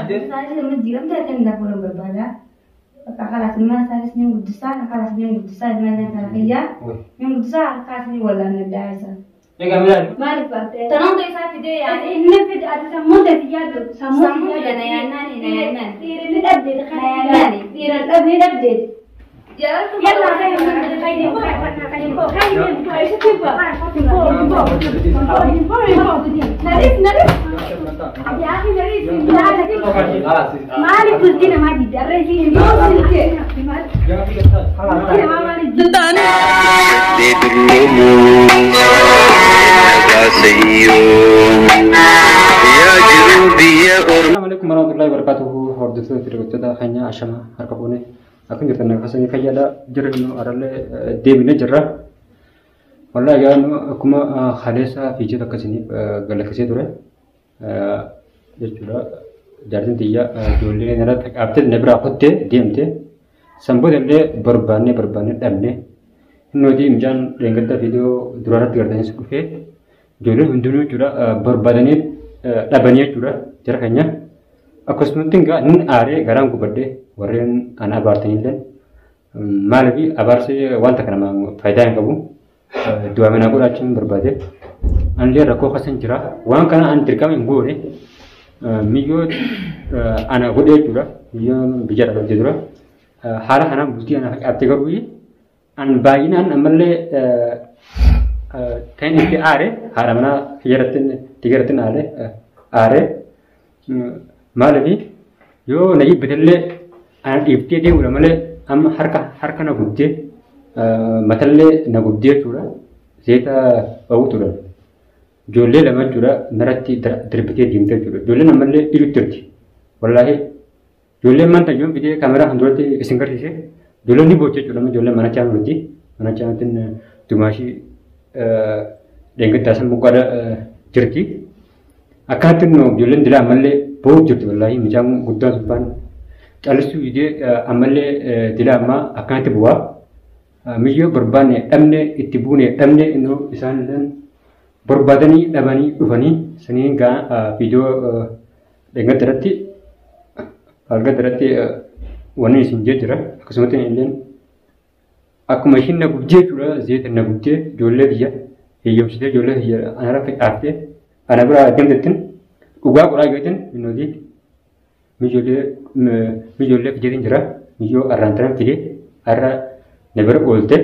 Saya cuma jiram tak ada pulang berbeda. Kakak semua saya sini gudusan, kakak sini gudusan mana kakak ya? Yang gudusan kakak sini wala nada saya. Yang kamilan. Mari pak. Tenang tu saya video ya. Ini video ada semua dari dia tu. Semua ada nayana. Ini update kan? Ini update. Ya, Yalla kayo kayo po. Kayo po. Narif. Ya akhi narif. Mali kultina mali darresi. Assalamualaikum warahmatullahi wabarakatuh. Hordoftoota Tirgootota keenya ashama harka fuune akka jirtan akkasanii fayyaadha jirnu aralle deebine jirra. Wallahi yaanu akkuma haleessa fiichota akkasanii galakkisee ture jechuudha. Jaartin tiyya ijoollee irratti qaabtee na biraa kuttee deemte sanboota illee barbaannee dhabne nuti mijaan dheengadda viidiyoo duraarratti gartanii dhufee ijoollee hundinuu jechuudha barbaadanii dhabanii jechuudha jara keenya. Akkasumatti egaa inni aaree garaan gubadde warreen ana abaartanillee maaliif abaarsee wanta kana faayidaa hin qabu du'a mana godhaachuun barbaade anillee rakkoo kasan jira waan kana an dirqama hin goone miyyoo ana godhee jechuudha miyyoo biyya dhabdee dura haala kanaan bultii ana qabte garuu an baay'inaan ammallee kan itti aaree haala mana tigarattiin aaree maaliif yoo na jibbitellee ana dhiiftee deemudha malee amma harka na gubdee matallee na gubdee jechuudha seeta ba'uutudha. Ijoollee lama jechuudha naratti darbitee deemtee jechuudha. Ijoolleen ammallee iluutti jirti. Wallaahi ijoolleen maanta yoon fidee kaameraa kan duratti isin garsiise ijoolleen ni booche jechuudha. Ijoolleen mana caanuutti mana caanuutiin dumaashii dheengaddaa san mukaadha jirti. Akkanatti ijoolleen dilaa ammallee boo'u jirti wallaahi mijaan guddaan subbaan callisuu idee ammallee dilaa ammaa akkanatti bu'aa miyyoo barbaanne dhabne itti buune dhabne innoo isaan barbaadanii dhabanii dhufanii saniin gaa viidiyoo dheengadda irratti wanni isin jee jira akkasumatti illee akkuma ishiin na gubdee jechuudha zeeta na gubdee ijoollee biyya heeyyamsitee ijoollee biyya anarra fixaaftee ana biraa deemtettiin dhugaa godhaa gootin minnooti mijoollee fideetiin jira miyyoo arraantanan fidee har'a na bira oolte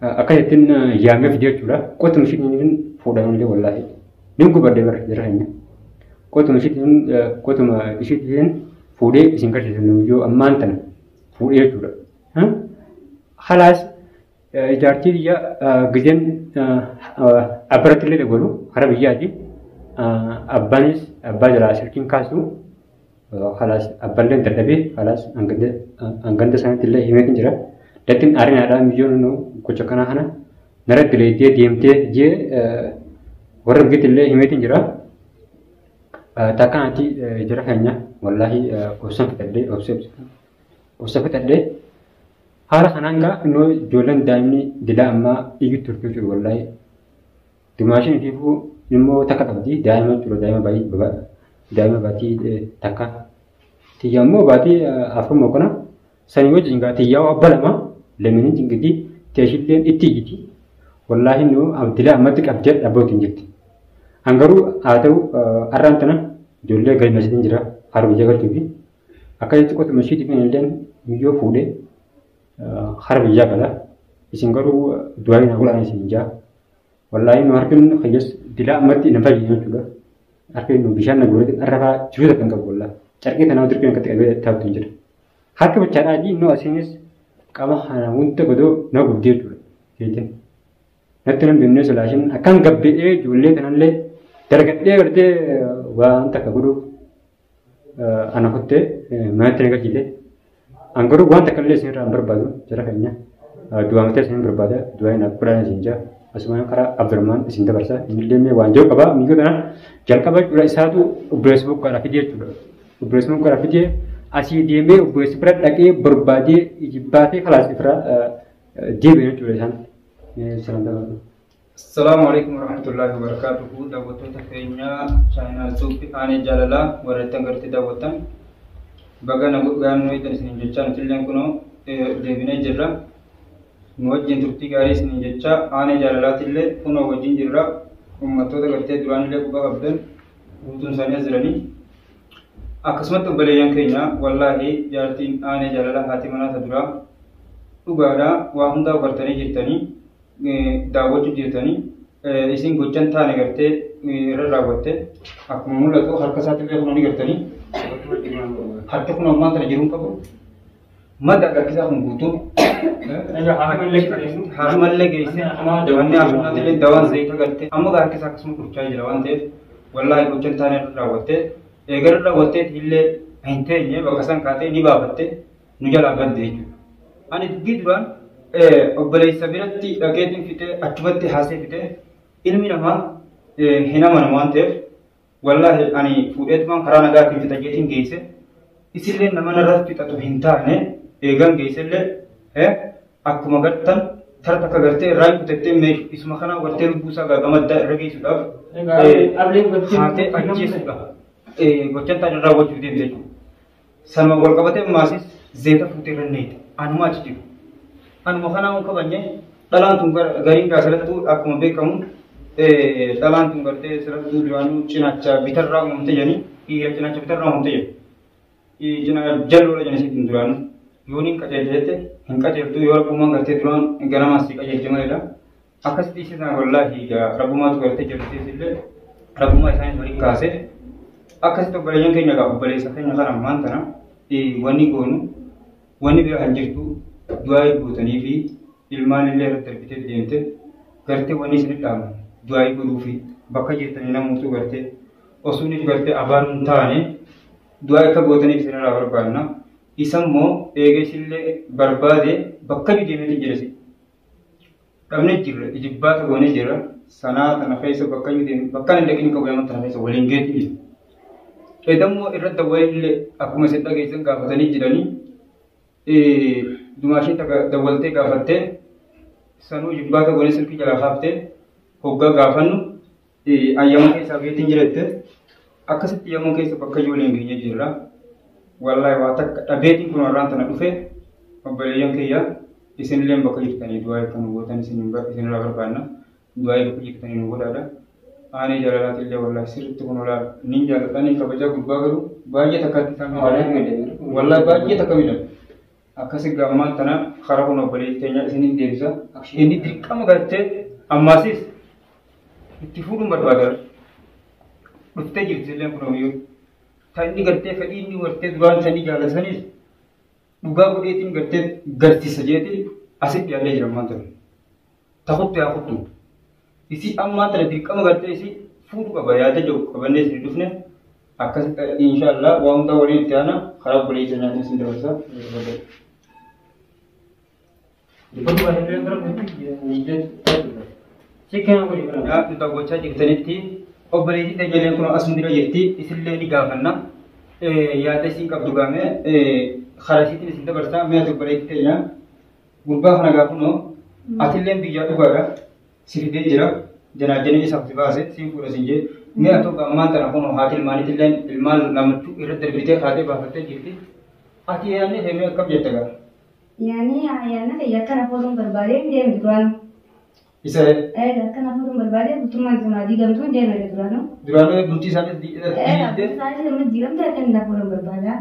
akkasittiin yaamee fidee jechuudha qotuma ishiitiin fuudhanillee wallaahi nin gubadde bara jira keenya qotuma ishiitiin fuudhee isin garsiisan miyyoo ammaan tana fuudhee jechuudha. Halaas ijaartii biyya gizeen abbarattillee dabalu hara biyyaati. Abbaanis abbaa jalaa silkiin kaasu halaas abballee dadhabee halaas hanganda sanattillee himeetiin jira. Dattiin aarinaadhaa miyyoon gocha kanaa kana naratti leetee deemtee jee warra biqillee himeetiin jira. Takkaanatti jira keenya wallaahi obsan fixadhee haala kanaan gaa innoo ijoolleen daa'imni dilaa ammaa iyyuu turtuu jiru wallaahi dimaashin ifiifuu immoo takka qabdi daa'ima jechuudha daa'ima baatii takka tiyyaa immoo baatii afurmoo kana sanii wajjin gaa tiyyaa abba lama lamini jingidii teeshilleen itti iyyiti wallaahi innoo dilaa ammatti qabdee dhabbootiin jirti. Hangaruu haa ta'u arraan tana ijoollee galmeessitiin jira haroo biyya galchuu fi akkasitti qotuma ishiitiif illee miyyoo fuudhee hara biyyaa gala isin garuu du'aa hin godhan isin jaa wallaahi nu harkin xiyyees dilaa ammatti na fayyadu jechuudha. Harkin nu bishaan na gooree arrafaa jiruuta kan qabu wallaahi carqee tanaa dirqeen akkatti qabee taa'utu jira. Harka bachaadhaa adii nu asiinis qama hunda godoo na gubdee jechuudha. Jeetiin natti nan binnee solaashin akkan gabbe'ee ijoollee kanallee dargadhee gartee waan takka godhuuf ana kuttee manatti na galchite. Angaruu waan takka illee isinirraa hin barbaadu jara keenya du'aa mataa isin barbaada du'aa hin akkudhaan isin jaa asumaan karaa Abdurrahmaan isin dabarsa inillee mee waan jiru qabaa miyyoo kana jalqaba jechuudha isaatu obboleessa boqqoodhaa fidee jechuudha. Obboleessa boqqoodhaa fidee asii deemee obboleessi bira dhaqee barbaadee ijibbaatee kalaas ifraa deebi'e jechuudha isaan dabalu. السلام عليكم ورحمة الله وبركاته. دعوتنا تكينيا channel سوبي أنا جلالا ورتن قرتي دعوتن. بعنا بعنا نويتن سنجتشا نتيلين كنو دبنا جرا نوجين تبتي كاري سنجتشا أنا جلالا تيلي كنو وجين جرا أمتو تقرتي دوان لي كوبا قبل وتون سانيا زراني. أقسمت بليان كينيا والله جارتين أنا جلالا هاتي منا تدرا. وقالا وهم داو قرتني جرتني. daawwachuu jirtanii isin gochaan taane gartee irra raawwatte akkuma mul'atu harka isaatti illee kunoo ni gartanii harka kun ammaan tana jiruun qabu madda harkisaa kun guutuu harmallee geesse wanni harkumaatti illee dawaan zayita gartee amma harkisaa akkasuma gochaa jira waan ta'eef wallaahi gochaan taane irra raawwatte eegara raawwattee illee hin teenye bakka san kaatee ni baafatte nu jalaa badde jechuudha. Ani dubbii duraan obboleessa biratti dhageetiin fite achumatti haasee fite ilmi namaa hin amanu waan ta'eef wallaahi ani fuudheetumaan karaa nagaatiin fita jeetiin geesse isillee nama narra fixatu hin taane eegan geessellee akkuma gartan tara takka gartee irraa kutettee meeshu isuma kanaa gartee lubbuusaa gaagamaddaa irra geessuudhaaf haatee ajjeesuudhaaf gochaan taane raawwachuu deemte jechuudha. Sanuma wal qabatee maasis zeeta fuutee irra neete anumaa achi jiru. Anuma kana muka banyak dalam tunggar garing kasar tu aku mampu kamu dalam tunggar te serat tu jualan cinaca bitar ram mampu jadi iya cinaca bitar ram mampu jadi iya cina jalur aja nasi jualan yoning kaca jadi hingga jadi tu yor kumang kerja jualan garam masih kaca cuma ada akas di sini Allah hingga rabu mat kerja jadi sih rabu mat saya beri kasih akas tu belajar kayaknya gak boleh sakitnya karena mantan wani gonu wani biar anjir tu du'aayi guutanii fi ilmaan illee irratti darbitee deemte gartee wanni isin dhaamu du'aayi godhuu fi bakka jirtanii namoota gartee osuunis gartee abaan hin taane du'aayi akka gootaniif isin irraa barbaadna. Isa immoo eegesillee barbaade bakka deemeeti jedhasi. Dhabne jirra ijibbaata goone jirra sanaa tana keessa bakka deemee bakka hin dhaqin qabu yaman tana keessa waliin geetti jira. Edammoo irratti waliillee akkuma isin dhageessan gaafatanii jiranii dumaashin takka dawwaltee gaafattee sanuu jibbaata goone silkii jalaa haaftee hoggaa gaafannu ayyaama keessaa beetiin jirette akkasitti ayyaama keessa bakka ijoolleen geenye jirra. Wallaahi waa takka dhabeetiin kun warraan tana dhufe obboleeyyan kiyya isinillee bakka jirtanii du'aa kan gootan isinirraa barbaanna du'aa bakka jirtanii nu godhaadha. Aanee jaalalaati illee wallaahi sirriitti kun olaa niin jaaladhanii kabajaa gubbaa garuu baay'ee takkaatti isaan wallaahi baay'ee takka midhan. Akkasii gammaan tana karaa kun obboleessi keenya isinii deebisa. Inni dirqama gartee ammaasis itti fuudhuun barbaada. Dhuftee jirti illee kun ooyiruu. Ta'inni gartee fedhii inni gartee duraan sanii jaalatanis dhugaa godheetiin gartee garsiisa jeetii asitti yaallee jira ammaan tana. Takutti haa kuttu. Isi ammaan tana dirqama gartee isi fuudhu qaba yaada jiru qabannee isin dhufne akkasitti inshaallah waan hundaa waliin itti aana karaa obboleessi keenyaa isin dabarsa. Kita bocah jirtanitti obboleessi tajaajila kun asumdira jirti isillee ni gaafanna yaada isin qabdu gaame karasiitiin isin dabarsa mi'a obboleessi keenya gurbaa kana gaafunoo atilleen biyyaa dhugaadha si fidee jira janaajanii isaaf si baase siin fuudha sin jee mi'a tokko ammaan tana kunoo haati ilmaaniitilleen ilmaan lamachuu irratti darbitee kaatee baafattee jirti ati yaadni deemee akkam jette gaa. Yani ayana kayak kan aku tuh berbalik dia betulan. Bisa. Kan aku tuh berbalik cuma cuma di dalam tuh dia betulan. Betulan bunti sana di. Saya cuma di dalam tuh kan aku tuh berbalik.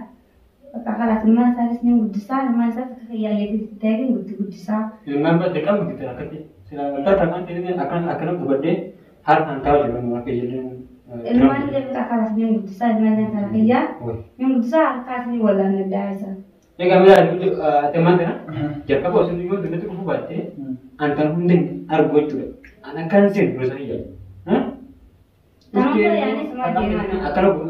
Kakak lah cuma saya senyum gudisa, cuma saya kayak ya itu tadi gudisa. Dengan berdekat begitu akan sila akan berbeda har antara juga mereka jadi. Ilman dia kakak lah senyum gudisa, cuma yang kayak ya, yang gudisa kasih wala ngedasa. Yang kami ada itu teman teman, jika bos itu juga dengan itu kubuat antar hundeng argo itu, anak kan sih berusaha ya,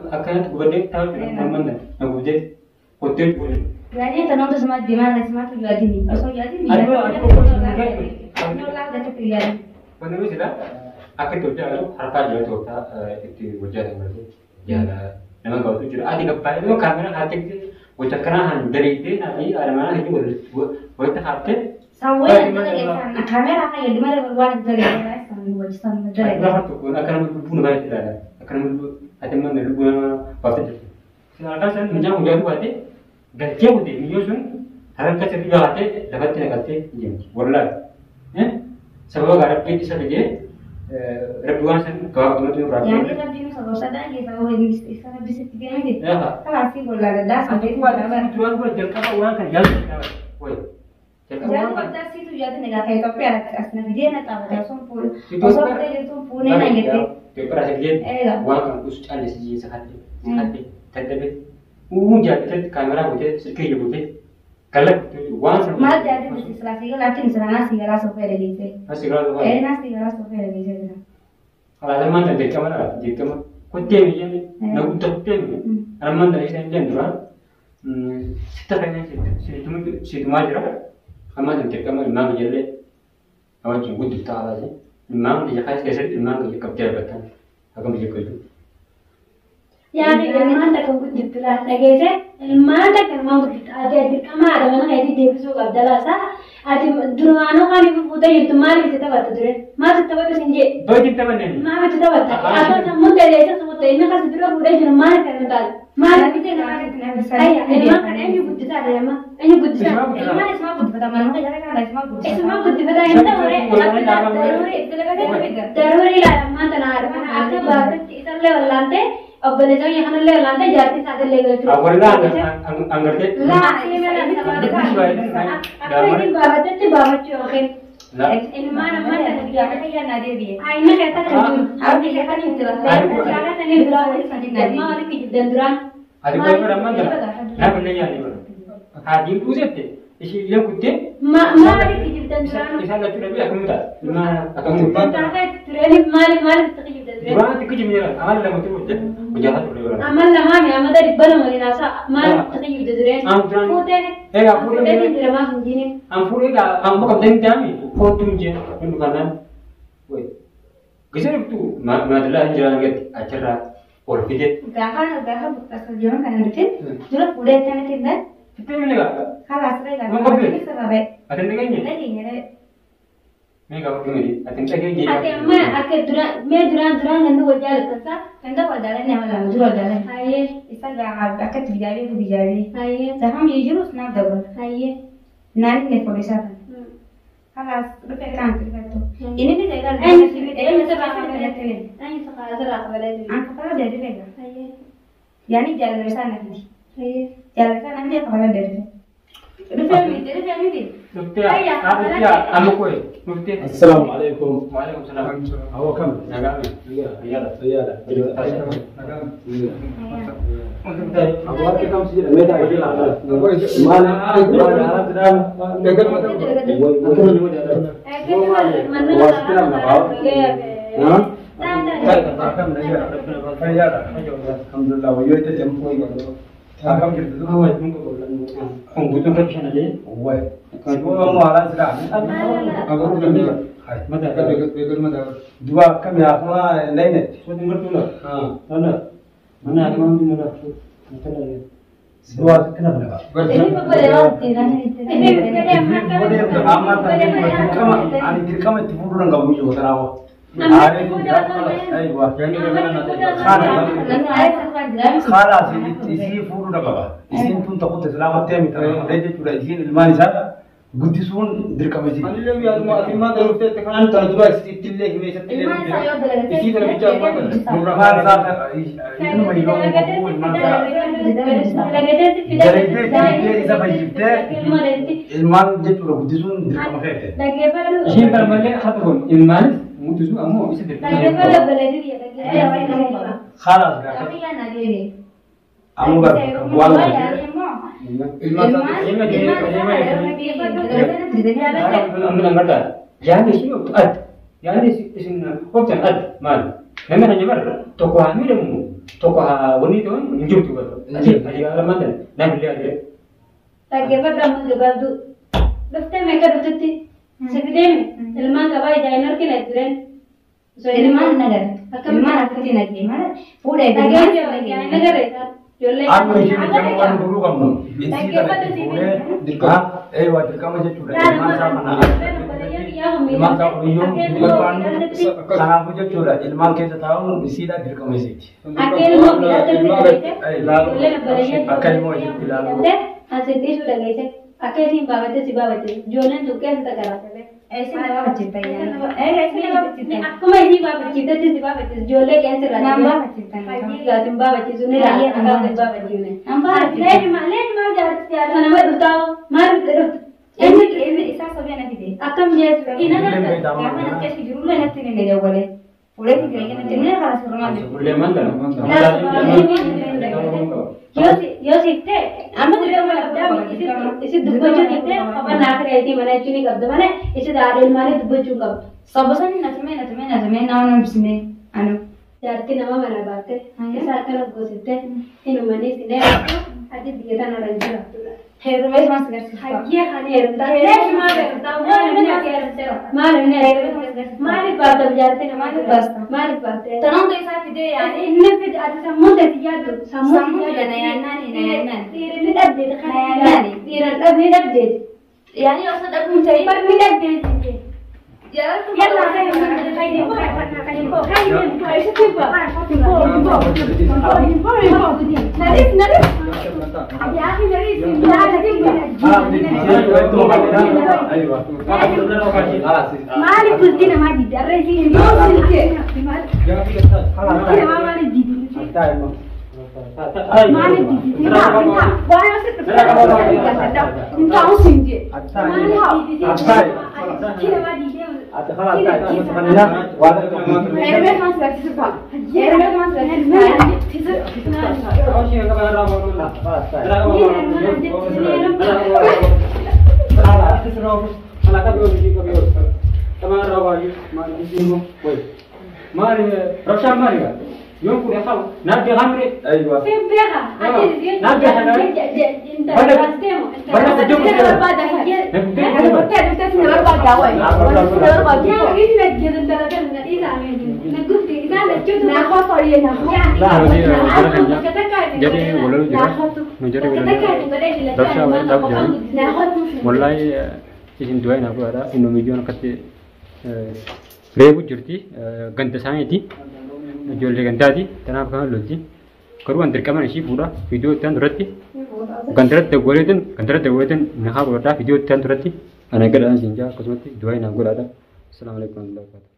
akan kubuat deh tahu teman mana, aku jadi hotel boleh. Yani tanong tuh sama di mana sama tuh jadi nih, so jadi nih. Aku nolak dari pilihan. Mana sih lah? Aku tuh jadi harga jual tuh itu wajah yang berarti, ya memang kau tuh jadi adik apa itu kamera hati Bocah kerahan dari itu nanti ada mana itu buat hati. Sampai kamera kayak di mana berwarna dari nu wajjisan Aku dalaga. harus tuh, akan berpun baik tidak, akan berpun, ada mana lu pasti. Sekarang saya menjauh dari buatnya, gajian buatnya, miliosun, harga kecil juga ada, dapat tidak kecil, jam, boleh, ya, sebab ada pilih saja, rebuan saya kau cuma tu berapa. Yani kan dia sama sada dia tahu ini istilah bisa tiga ini. Ya, Kalau sih boleh ada sampai aku ada tujuan buat jalan orang kan jalan, woi, jalan Jangan orang. kota situ jadi negara kayak tapi asna dia nak tahu dia sumpul. Itu Kalau dia sumpul nih nanya gitu. Paper aja dia, uang kan usus ada sih sekali, tapi, jadi kamera buat, sekali buat, kalau uang sama. Mal jadi di istilah sih lah tim serana sih lah supaya ada gitu. Masih kalau uang. Nasi lah supaya ada gitu. Kalau ada mana di kamera, kau temu je, nak utak temu, ada mana dari sana jangan dua, kita kena situ majra, sama dengan kamera memang jadi, awak jemput di taala je. Memang dia khas keser memang dia kapten betul. Agak macam itu. يعني المانتا كان قد بلا نجيزة المانتا كان ما قد أدي كمان أنا هيدي ديفسو قبل لا صح أدي دروانو قالي بفودا يتماري تتبع تدري ما تتبع تسنجي Baik kita mana ni? ما تتبع أصلا سموت ده سموت إنك خلاص تروح فودا يتماري كان تال ما Tapi dia nak bisa. أي المانتا كان أي قد تال يا ما أي قد تال Mana semua pun pada mana kita jangan ada semua pun. اسمه قد بدا أنت ضروري لا ما تنعرف أنا بعد تيسر ولا أنت अब बने जाओ यहाँ ले लाते जाते सादे ले गए Awalnya anggar dia. لا ini mana sama dekat aku ini bawa tu bawa cuci ini mana mana Dia kata ya nadir dia. ini kata kan Aku dia kata itu lah. cara tadi berapa mau ada kejut dan duran Ada kau pernah mana? Nak benda yang ni pun. Hadir tu je. Isi dia putih. mau ada kejut dan duran Kisah nak tu aku minta. Akan minta. tapi turun mal kejut dan duran Dua tiga jam ni lah. Amal lama tu je. Berjalan tu orang. amal lama ni amal dari bala mari nasa mal kejut dan duran foto Aku foto ni. ni drama sendiri Ampun ni dah. Ampun kapten kami. Foto je. Ini kanan. Woi. Kisah tu. Madalah jalan ke acara. Or video. Bahkan bekas kerjaan kan mungkin. Jual udah jangan tidak. Kita ni lah. Kalau asal kan. Mau kopi? Ini sebab. Ada ni kan ni. Lagi ni ada. Ni kau ni. Ada ni lagi. ake amma ake duran gandu wajal kasa Anda wadah ni malam jual dah. aye Isa dah agak terjadi tu dijadi. aye Dah kami jurus nak double. aye Nari ni polisi apa? Kalau rupiah kan tu. Ini ni jaga. aye Masa bahasa kita ni. aye sekarang serah balik Angkat kalau dari bega. aye Yani jalan sana ni. aye Jalan sana ni kalau dari. Rupiah ni. Nuktia. Amu koi. Nuktia. Assalamualaikum. Waalaikumsalam. Awak kam? Naga. Iya. Iya lah. Iya lah. Naga. Iya. Untuk tadi. Awak kam sih dah. Meda aja lah. Mana? Mana ada sedang? Dekat mata. Alhamdulillah. Wajib itu jemput itu. Agam gitu. Awak mungkin bukan. Butuh kerja aja. Wajib. Semua malah sedang. Agam gitu. Hai. Mata. Betul mata. Dua kami apa lain? Suatu ngerti lah. Mana? Mana ada orang di mana? Macam mana? Dua kenapa nak? Ini apa lewat tidak ni. Boleh beramal tapi kama itu orang kamu juga tahu. Hari itu ay wah. Khalas isi furu dah bapa. Isi pun takut selamat ya mitra. Dia juga isi ilmu sana. Budi sun dirkam isi. Alhamdulillah ya Allah terima kasih untuk tekanan terjual sitil lagi macam tu. Isi dalam bicara apa? Beberapa saat ini mahirong buku ilman dia juga budi sun dirkam kete. Ini berbalik satu pun. Ilman, mutu tu amu bisa terima. Khalas dah. Tapi ya nadir. Amu dah buang. Ambil angkatan. Yang di sini ad, yang di sini kocak ad, mal. Memang hanya ber. Toko kami demu, toko wanita tu injur tu ber. Aji alamat dan nak beli ada. Lagi apa dalam jabatu? Dokter mereka dokter sekedar ilman kabai jainor kena turen. So Ilman nagar. Ilman aku tidak gimana. Udah lagi jainor kereta. Aku isi jamuan dulu kamu. Isi dah boleh dirkam. Wah dirkam aja sudah ilman sama. ilmaan isaa qoriyyoo ilmaan kanaafuu jechuudha ilmaan keessa taa'uun isiidha dirqama isiiti. Akka ilmoo biyyaatti akka ilmoo isitti ilaalu. Asirratti suudha geesse akka isiin baafatte si baafatte ijoolleen tuqqeen isa garaatame. Akkuma isii baafachiiftetti si baafatte ijoollee qeensa irraa fakkii gaatiin baafachiisu ni raayee akka hin baafachiifne. Leeduma jaarsa nama dhuftaa maal dhufte? Inni isaa sobee na fide. Akkam jechuudha. Ina gaafa na keessa jirullee natti ni dawwale. Ulee fi gaafa natti ni karaa sirrumaa jiru. Ulee mandala. Yoo siftee amma dudee isi dubbachuu siftee qaba naafireetii mana jechuun ni qabdu malee isi haadha ilmaanii dubbachuu qabdu. Sabasanii natumee nama bisnee anu. Jaartii nama mana baatte isa akkana goosiftee hinumanii sinee ati biyya tana irra jiraatudha. Heerumees maas garsiisa. Hayyee kan heerumtaa. Maaliif baata jaartii nama maaliif baatte? Tanoota isaa fidee yaadee. Inni fide ati sammuu ta'e yaaddu. Sammuu jala yaannaan. Dhiirri dhabdeeti kan yaaddaani. Dhiirri dhabni dhabdeeti. Yaani osoo dhabuun ta'e. Barmi dhabdeeti. Yalla maaliif bultii namaa didde arra isiin maaliif didde waan asitti يوم كل يخاف نبي غمري ايوه في بيها نبي ijoollee gandaati tanaaf kan lolti garuu an dirqaman ishii fuudha viidiyoo ittaan duratti gandaratti daawwatan na haa godhadhaa viidiyoo ittaan duratti ana gadhaan siin jaa akkasumatti du'aa naaf godhaadha. Assalaamu alaikum warahmatullahi wabarakatuh.